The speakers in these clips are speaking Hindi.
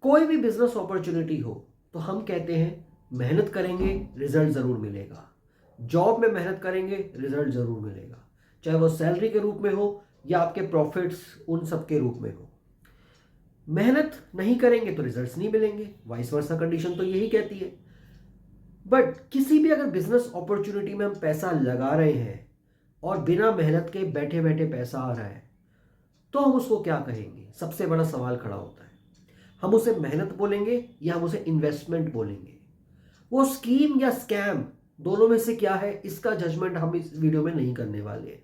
कोई भी बिजनेस अपॉर्चुनिटी हो तो हम कहते हैं मेहनत करेंगे रिजल्ट ज़रूर मिलेगा। जॉब में मेहनत करेंगे रिजल्ट ज़रूर मिलेगा, चाहे वो सैलरी के रूप में हो या आपके प्रॉफिट्स उन सब के रूप में हो। मेहनत नहीं करेंगे तो रिजल्ट्स नहीं मिलेंगे, वाइस वर्सा कंडीशन तो यही कहती है। बट किसी भी अगर बिजनेस अपॉर्चुनिटी में हम पैसा लगा रहे हैं और बिना मेहनत के बैठे बैठे पैसा आ रहा है तो हम उसको क्या कहेंगे? सबसे बड़ा सवाल खड़ा होता है। हम उसे मेहनत बोलेंगे या हम उसे इन्वेस्टमेंट बोलेंगे? वो स्कीम या स्कैम, दोनों में से क्या है, इसका जजमेंट हम इस वीडियो में नहीं करने वाले हैं।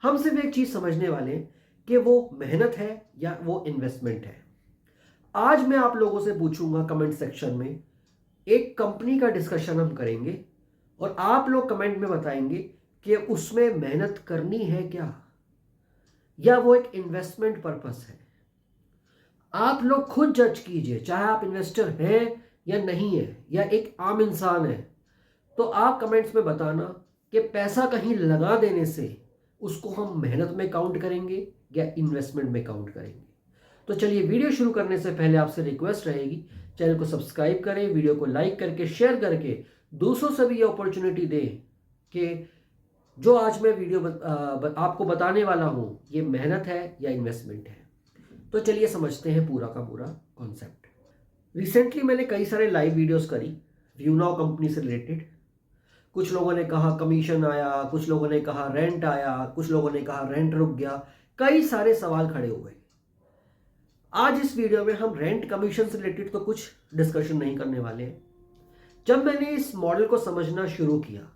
हम सिर्फ एक चीज समझने वाले हैं कि वो मेहनत है या वो इन्वेस्टमेंट है। आज मैं आप लोगों से पूछूंगा कमेंट सेक्शन में, एक कंपनी का डिस्कशन हम करेंगे और आप लोग कमेंट में बताएंगे कि उसमें मेहनत करनी है क्या, या वो एक इन्वेस्टमेंट पर्पस है। आप लोग खुद जज कीजिए, चाहे आप इन्वेस्टर हैं या नहीं है या एक आम इंसान है। तो आप कमेंट्स में बताना कि पैसा कहीं लगा देने से उसको हम मेहनत में काउंट करेंगे या इन्वेस्टमेंट में काउंट करेंगे। तो चलिए, वीडियो शुरू करने से पहले आपसे रिक्वेस्ट रहेगी, चैनल को सब्सक्राइब करें, वीडियो को लाइक करके शेयर करके दूसरों से भी ये अपॉर्चुनिटी दें कि जो आज मैं वीडियो आपको बताने वाला हूं ये मेहनत है या इन्वेस्टमेंट है। तो चलिए समझते हैं पूरा का पूरा कॉन्सेप्ट। रिसेंटली मैंने कई सारे लाइव वीडियोस करी व्यू नाउ कंपनी से रिलेटेड। कुछ लोगों ने कहा कमीशन आया, कुछ लोगों ने कहा रेंट आया, कुछ लोगों ने कहा रेंट रुक गया, कई सारे सवाल खड़े हुए। आज इस वीडियो में हम रेंट कमीशन से रिलेटेड तो कुछ डिस्कशन नहीं करने वाले हैं। जब मैंने इस मॉडल को समझना शुरू किया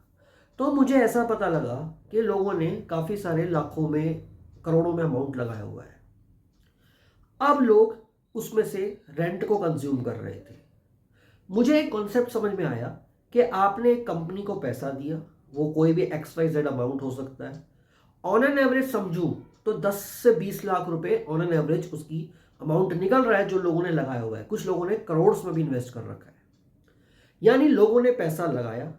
तो मुझे ऐसा पता लगा कि लोगों ने काफी सारे लाखों में, करोड़ों में अमाउंट लगाया हुआ है। अब लोग उसमें से रेंट को कंज्यूम कर रहे थे। मुझे एक कॉन्सेप्ट समझ में आया कि आपने एक कंपनी को पैसा दिया, वो कोई भी XYZ अमाउंट हो सकता है। ऑन एन एवरेज समझूं तो 10 से 20 लाख रुपए ऑन एन एवरेज उसकी अमाउंट निकल रहा है जो लोगों ने लगाया हुआ है। कुछ लोगों ने करोड़ में भी इन्वेस्ट कर रखा है। यानी लोगों ने पैसा लगाया।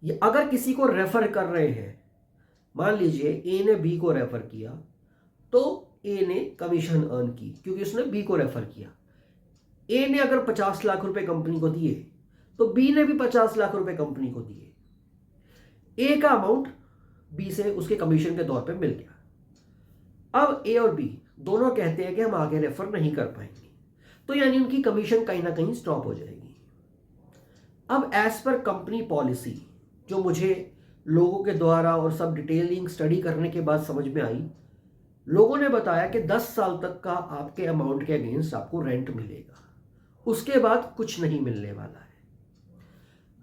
ये अगर किसी को रेफर कर रहे हैं, मान लीजिए ए ने बी को रेफर किया, तो ए ने कमीशन अर्न की क्योंकि उसने बी को रेफर किया। ए ने अगर 50 लाख रुपए कंपनी को दिए तो बी ने भी 50 लाख रुपए कंपनी को दिए। ए का अमाउंट बी से उसके कमीशन के तौर पे मिल गया। अब ए और बी दोनों कहते हैं कि हम आगे रेफर नहीं कर पाएंगे, तो यानी उनकी कमीशन कहीं ना कहीं स्टॉप हो जाएगी। अब एज पर कंपनी पॉलिसी, जो मुझे लोगों के द्वारा और सब डिटेलिंग स्टडी करने के बाद समझ में आई, लोगों ने बताया कि 10 साल तक का आपके अमाउंट के अगेंस्ट आपको रेंट मिलेगा, उसके बाद कुछ नहीं मिलने वाला है।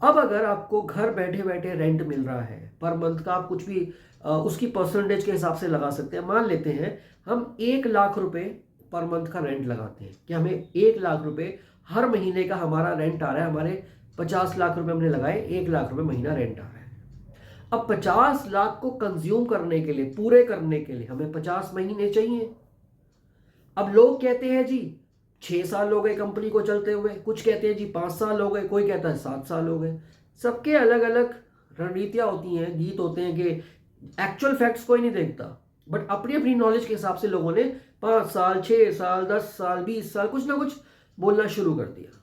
अब अगर आपको घर बैठे बैठे रेंट मिल रहा है पर मंथ का, आप कुछ भी उसकी परसेंटेज के हिसाब से लगा सकते हैं। मान लेते हैं हम 1 लाख रुपए पर मंथ का रेंट लगाते हैं कि हमें 1 लाख रुपए हर महीने का हमारा रेंट आ रहा है। हमारे 50 लाख रुपए हमने लगाए, 1 लाख रुपए महीना रेंट आ रहा है। अब 50 लाख को कंज्यूम करने के लिए, पूरे करने के लिए हमें 50 महीने चाहिए। अब लोग कहते हैं जी 6 साल हो गए कंपनी को चलते हुए, कुछ कहते हैं जी 5 साल हो गए, कोई कहता है 7 साल हो गए। सबके अलग अलग रणनीतियां होती हैं, गीत होते हैं कि एक्चुअल फैक्ट्स कोई नहीं देखता, बट अपनी अपनी नॉलेज के हिसाब से लोगों ने 5 साल, 6 साल, 10 साल, 20 साल, कुछ ना कुछ बोलना शुरू कर दिया।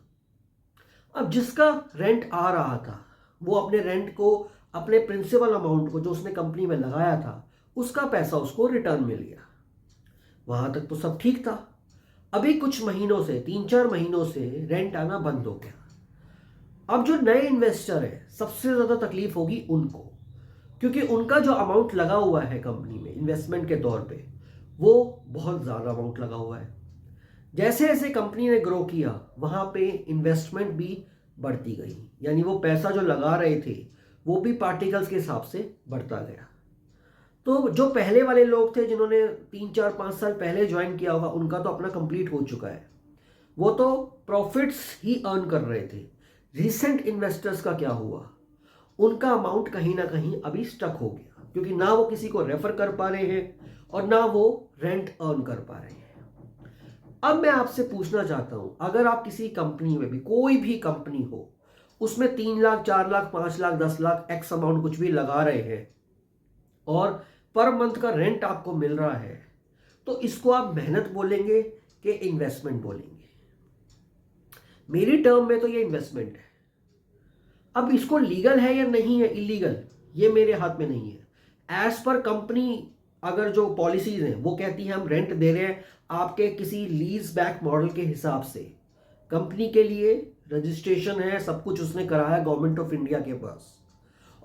अब जिसका रेंट आ रहा था वो अपने रेंट को, अपने प्रिंसिपल अमाउंट को जो उसने कंपनी में लगाया था, उसका पैसा उसको रिटर्न मिल गया। वहां तक तो सब ठीक था। अभी कुछ महीनों से, 3-4 महीनों से रेंट आना बंद हो गया। अब जो नए इन्वेस्टर है, सबसे ज्यादा तकलीफ होगी उनको, क्योंकि उनका जो अमाउंट लगा हुआ है कंपनी में इन्वेस्टमेंट के तौर पे, वो बहुत ज्यादा अमाउंट लगा हुआ है। जैसे जैसे कंपनी ने ग्रो किया वहां पे इन्वेस्टमेंट भी बढ़ती गई, यानी वो पैसा जो लगा रहे थे वो भी पार्टिकल्स के हिसाब से बढ़ता गया। तो जो पहले वाले लोग थे जिन्होंने 3-4-5 साल पहले ज्वाइन किया होगा, उनका तो अपना कंप्लीट हो चुका है, वो तो प्रॉफिट्स ही अर्न कर रहे थे। रिसेंट इन्वेस्टर्स का क्या हुआ? उनका अमाउंट कहीं ना कहीं अभी स्टक हो गया, क्योंकि ना वो किसी को रेफर कर पा रहे हैं और ना वो रेंट अर्न कर पा रहे हैं। अब मैं आपसे पूछना चाहता हूं, अगर आप किसी कंपनी में भी, कोई भी कंपनी हो, उसमें 3 लाख, 4 लाख, 5 लाख, 10 लाख, एक्स अमाउंट कुछ भी लगा रहे हैं और पर मंथ का रेंट आपको मिल रहा है, तो इसको आप मेहनत बोलेंगे कि इन्वेस्टमेंट बोलेंगे? मेरी टर्म में तो ये इन्वेस्टमेंट है। अब इसको लीगल है या नहीं है, इलीगल, ये मेरे हाथ में नहीं है। एज पर कंपनी अगर जो पॉलिसीज हैं वो कहती है हम रेंट दे रहे हैं आपके किसी लीज बैक मॉडल के हिसाब से, कंपनी के लिए रजिस्ट्रेशन है, सब कुछ उसने करा है गवर्नमेंट ऑफ इंडिया के पास,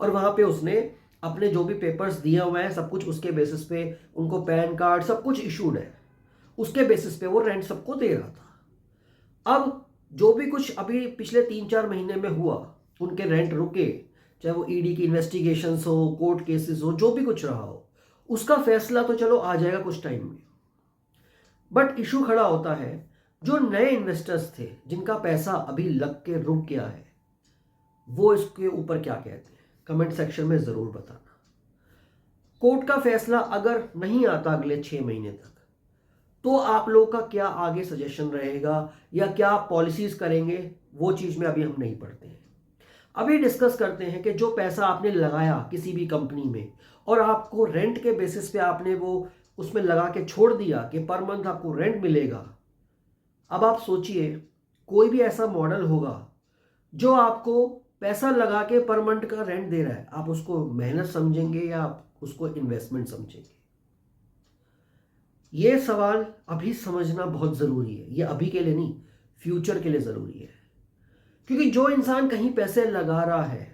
और वहां पे उसने अपने जो भी पेपर्स दिए हुए हैं सब कुछ उसके बेसिस पे, उनको पैन कार्ड सब कुछ इशूड है, उसके बेसिस पे वो रेंट सबको दे रहा था। अब जो भी कुछ अभी पिछले 3-4 महीने में हुआ, उनके रेंट रुके, चाहे वो ईडी की इन्वेस्टिगेशंस हो, कोर्ट केसेस हो, जो भी कुछ रहा हो, उसका फैसला तो चलो आ जाएगा कुछ टाइम में। बट इशू खड़ा होता है जो नए इन्वेस्टर्स थे जिनका पैसा अभी लग के रुक गया है, वो इसके ऊपर क्या कहते हैं, कमेंट सेक्शन में जरूर बताना। कोर्ट का फैसला अगर नहीं आता अगले 6 महीने तक, तो आप लोगों का क्या आगे सजेशन रहेगा या क्या पॉलिसीज करेंगे, वो चीज में अभी हम नहीं पढ़ते हैं। अभी डिस्कस करते हैं कि जो पैसा आपने लगाया किसी भी कंपनी में और आपको रेंट के बेसिस पे आपने वो उसमें लगा के छोड़ दिया कि पर मंथ आपको रेंट मिलेगा। अब आप सोचिए कोई भी ऐसा मॉडल होगा जो आपको पैसा लगा के पर मंथ का रेंट दे रहा है, आप उसको मेहनत समझेंगे या आप उसको इन्वेस्टमेंट समझेंगे? ये सवाल अभी समझना बहुत ज़रूरी है। ये अभी के लिए नहीं, फ्यूचर के लिए ज़रूरी है। क्योंकि जो इंसान कहीं पैसे लगा रहा है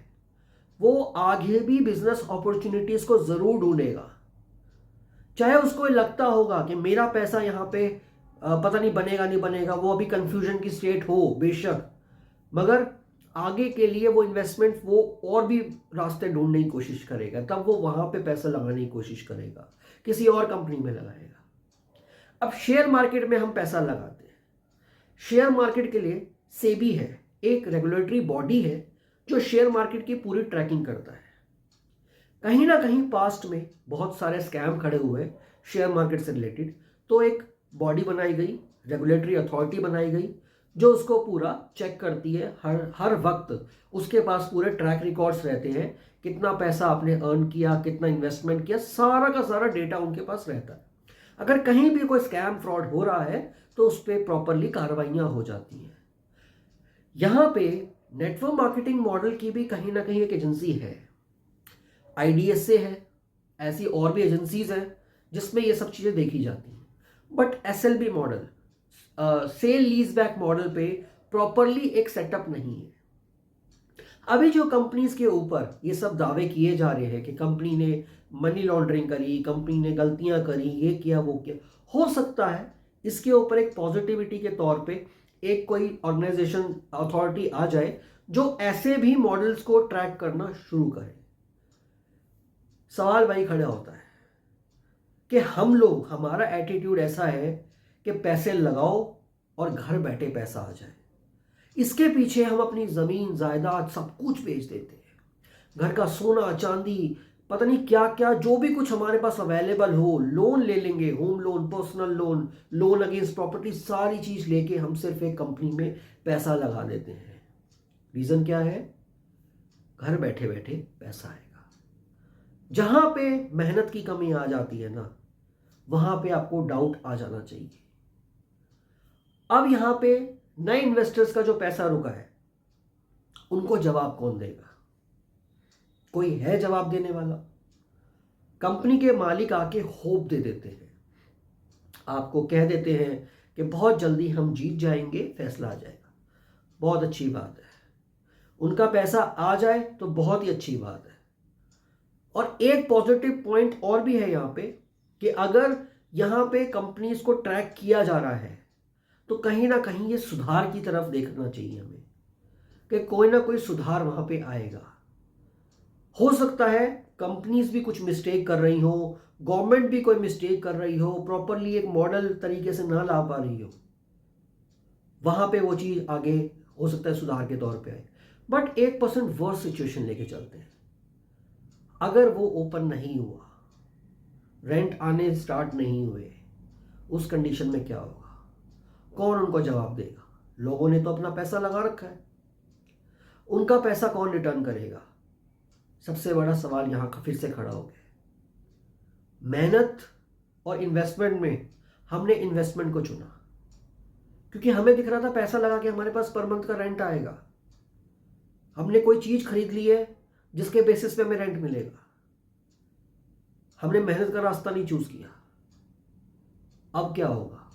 वो आगे भी बिजनेस अपॉर्चुनिटीज़ को ज़रूर ढूंढेगा। चाहे उसको लगता होगा कि मेरा पैसा यहाँ पे पता नहीं बनेगा नहीं बनेगा, वो अभी कंफ्यूजन की स्टेट हो बेशक, मगर आगे के लिए वो इन्वेस्टमेंट वो और भी रास्ते ढूंढने की कोशिश करेगा, तब वो वहाँ पे पैसा लगाने की कोशिश करेगा, किसी और कंपनी में लगाएगा। अब शेयर मार्केट में हम पैसा लगाते हैं, शेयर मार्केट के लिए सेबी है, एक रेगुलेटरी बॉडी है जो शेयर मार्केट की पूरी ट्रैकिंग करता है। कहीं ना कहीं पास्ट में बहुत सारे स्कैम खड़े हुए शेयर मार्केट से रिलेटेड, तो एक बॉडी बनाई गई, रेगुलेटरी अथॉरिटी बनाई गई जो उसको पूरा चेक करती है। हर वक्त उसके पास पूरे ट्रैक रिकॉर्ड्स रहते हैं, कितना पैसा आपने अर्न किया, कितना इन्वेस्टमेंट किया, सारा का सारा डेटा उनके पास रहता है। अगर कहीं भी कोई स्कैम फ्रॉड हो रहा है तो उस पर प्रॉपरली कार्रवाइयां हो जाती हैं। यहां पे नेटवर्क मार्केटिंग मॉडल की भी कहीं ना कहीं एक एजेंसी है, आईडीएसए है, ऐसी और भी एजेंसीज हैं जिसमें ये सब चीज़ें देखी जाती हैं। But SLB model, sale lease back model पे प्रॉपरली एक सेटअप नहीं है। अभी जो कंपनीज के ऊपर ये सब दावे किए जा रहे हैं कि कंपनी ने मनी लॉन्ड्रिंग करी, कंपनी ने गलतियां करी, ये किया वो किया, हो सकता है इसके ऊपर एक पॉजिटिविटी के तौर पे एक कोई ऑर्गेनाइजेशन अथॉरिटी आ जाए जो ऐसे भी मॉडल्स को ट्रैक करना शुरू करे। सवाल वही खड़ा होता है कि हम लोग, हमारा एटीट्यूड ऐसा है कि पैसे लगाओ और घर बैठे पैसा आ जाए। इसके पीछे हम अपनी ज़मीन जायदाद सब कुछ बेच देते हैं, घर का सोना चांदी पता नहीं क्या क्या जो भी कुछ हमारे पास अवेलेबल हो, लोन ले लेंगे, home loan, personal loan, loan against property, सारी चीज़ लेके हम सिर्फ एक कंपनी में पैसा लगा देते हैं। रीज़न क्या है? घर बैठे बैठे पैसा आएगा। जहां पे मेहनत की कमी आ जाती है ना, वहां पे आपको डाउट आ जाना चाहिए। अब यहां पे नए इन्वेस्टर्स का जो पैसा रुका है उनको जवाब कौन देगा? कोई है जवाब देने वाला? कंपनी के मालिक आके होप दे देते हैं, आपको कह देते हैं कि बहुत जल्दी हम जीत जाएंगे, फैसला आ जाएगा। बहुत अच्छी बात है, उनका पैसा आ जाए तो बहुत ही अच्छी बात है। और एक पॉजिटिव पॉइंट और भी है यहाँ पे कि अगर यहाँ पे कंपनीज को ट्रैक किया जा रहा है तो कहीं ना कहीं ये सुधार की तरफ देखना चाहिए हमें कि कोई ना कोई सुधार वहाँ पे आएगा। हो सकता है कंपनीज भी कुछ मिस्टेक कर रही हो, गवर्नमेंट भी कोई मिस्टेक कर रही हो, प्रॉपरली एक मॉडल तरीके से ना ला पा रही हो, वहाँ पे वो चीज़ आगे हो सकता है सुधार के तौर पे आए। बट 1% वर्स सिचुएशन लेके चलते हैं, अगर वो ओपन नहीं हुआ, रेंट आने स्टार्ट नहीं हुए, उस कंडीशन में क्या होगा? कौन उनको जवाब देगा? लोगों ने तो अपना पैसा लगा रखा है, उनका पैसा कौन रिटर्न करेगा? सबसे बड़ा सवाल यहां का फिर से खड़ा हो गया। मेहनत और इन्वेस्टमेंट में हमने इन्वेस्टमेंट को चुना, क्योंकि हमें दिख रहा था पैसा लगा के हमारे पास पर मंथ का रेंट आएगा। हमने कोई चीज खरीद ली है जिसके बेसिस पे हमें रेंट मिलेगा। हमने मेहनत का रास्ता नहीं चूज किया। अब क्या होगा?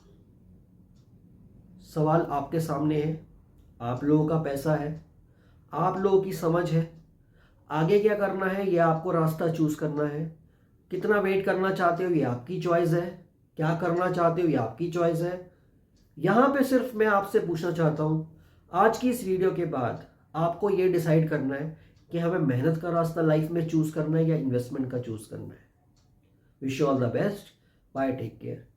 सवाल आपके सामने है। आप लोगों का पैसा है, आप लोगों की समझ है। आगे क्या करना है ये आपको रास्ता चूज करना है। कितना वेट करना चाहते हो ये आपकी चॉइस है। क्या करना चाहते हो ये आपकी चॉइस है। यहां पे सिर्फ मैं आपसे पूछना चाहता हूं, आज की इस वीडियो के बाद आपको ये डिसाइड करना है कि हमें मेहनत का रास्ता लाइफ में चूज करना है या इन्वेस्टमेंट का चूज करना है। Wish you all the best. Bye, take care.